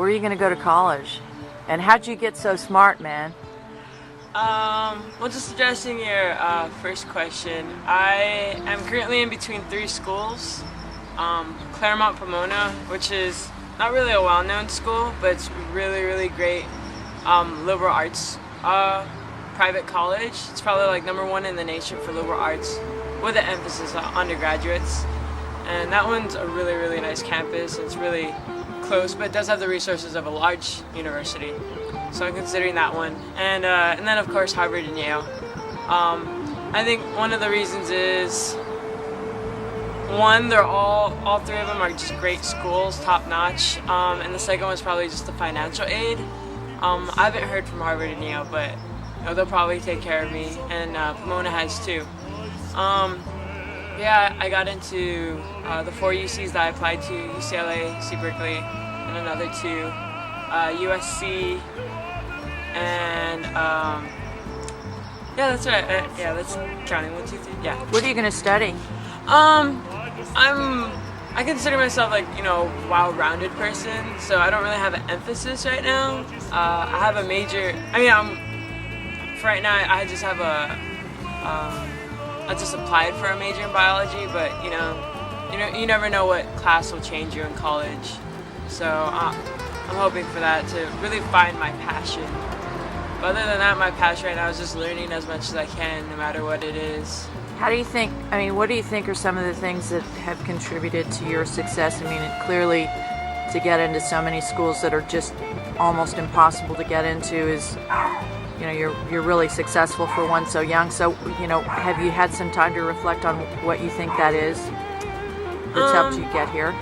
Where are you going to go to college? And how'd you get so smart, man? Well, just addressing your first question, I am currently in between 3 schools. Claremont Pomona, which is not really a well-known school, but it's really, really great liberal arts private college. It's probably like #1 in the nation for liberal arts, with an emphasis on undergraduates. And that one's a really, really nice campus. It's really close, but it does have the resources of a large university. So I'm considering that one. And then of course Harvard and Yale. I think one of the reasons is, one, they're all 3 of them are just great schools, top notch. And the second one is probably just the financial aid. I haven't heard from Harvard and Yale, but they'll probably take care of me, and Pomona has too. Yeah, I got into the 4 UCs that I applied to: UCLA, UC Berkeley, and another 2, USC, and yeah, that's right. Yeah, that's counting 1, 2, 3. Yeah. What are you going to study? I consider myself like, well-rounded person, so I don't really have an emphasis right now. I have a major. For right now, I just have I just applied for a major in biology, but you never know what class will change you in college. So I'm hoping for that, to really find my passion. But other than that, my passion right now is just learning as much as I can, no matter what it is. How do you think, what do you think are some of the things that have contributed to your success? Clearly, to get into so many schools that are just almost impossible to get into is, you're really successful for one so young. So, have you had some time to reflect on what you think that is that's helped you get here?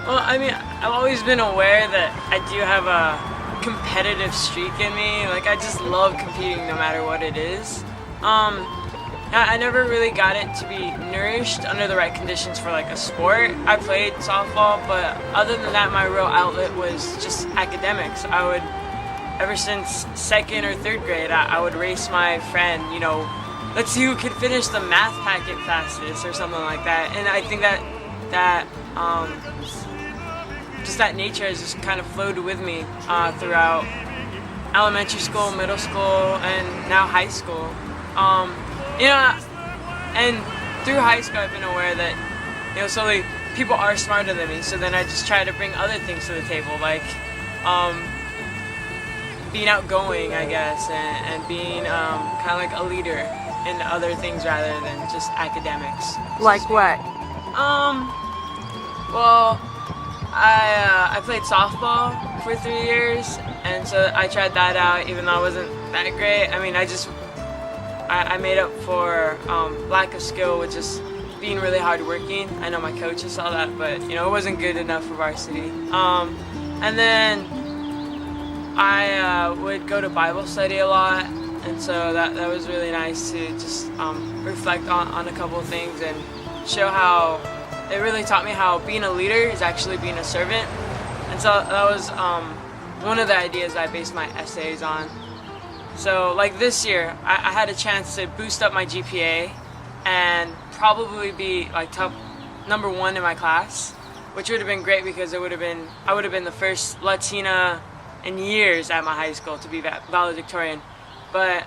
Well, I've always been aware that I do have a competitive streak in me. Like, I just love competing no matter what it is. I never really got it to be nourished under the right conditions for like a sport. I played softball, but other than that, my real outlet was just academics. Ever since 2nd or 3rd grade, I would race my friend, let's see who can finish the math packet fastest or something like that. And I think that just that nature has just kind of flowed with me throughout elementary school, middle school, and now high school. And through high school, I've been aware that, slowly people are smarter than me. So then I just try to bring other things to the table, like being outgoing, I guess, and being kind of like a leader in other things rather than just academics. Like what? Well, I played softball for 3 years, and so I tried that out, even though I wasn't that great. I made up for lack of skill with just being really hardworking. I know my coaches saw that, but it wasn't good enough for varsity. And then I would go to Bible study a lot, and so that was really nice to just reflect on a couple of things and show how it really taught me how being a leader is actually being a servant. And so that was one of the ideas I based my essays on. So like this year, I had a chance to boost up my GPA and probably be like top #1 in my class, which would have been great because I would have been the first Latina in years at my high school to be valedictorian. But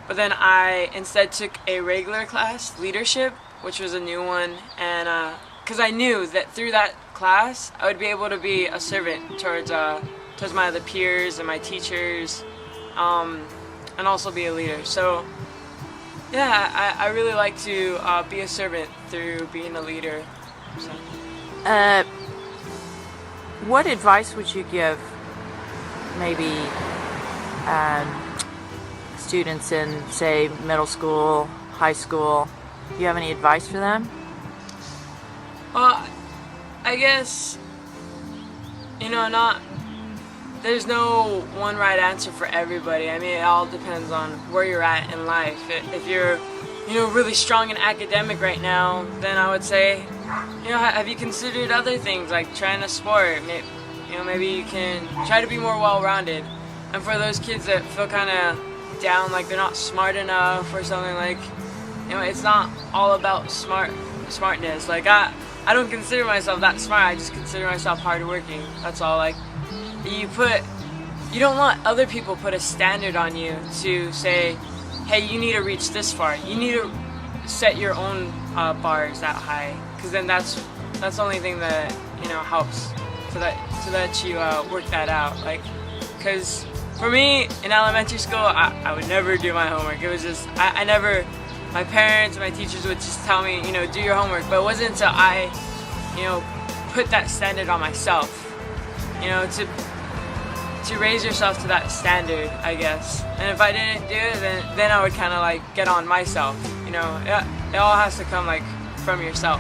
then I instead took a regular class, leadership, which was a new one, and because I knew that through that class I would be able to be a servant towards my other peers and my teachers. And also be a leader. So yeah, I really like to be a servant through being a leader. So. What advice would you give maybe students in, say, middle school, high school? Do you have any advice for them? Well, I guess, there's no one right answer for everybody. It all depends on where you're at in life. If you're, really strong in academic right now, then I would say, have you considered other things like trying a sport? Maybe you can try to be more well-rounded. And for those kids that feel kind of down, like they're not smart enough or something, like, it's not all about smartness. Like I don't consider myself that smart. I just consider myself hardworking. That's all. Like, you don't want other people put a standard on you to say, hey, you need to reach this far. You need to set your own bars that high, because then that's the only thing that helps so that you work that out. Like, because for me in elementary school, I would never do my homework. It was just I never. My parents and my teachers would just tell me, do your homework. But it wasn't until I, put that standard on myself, to raise yourself to that standard, I guess. And if I didn't do it, then I would kind of like get on myself. It all has to come like from yourself.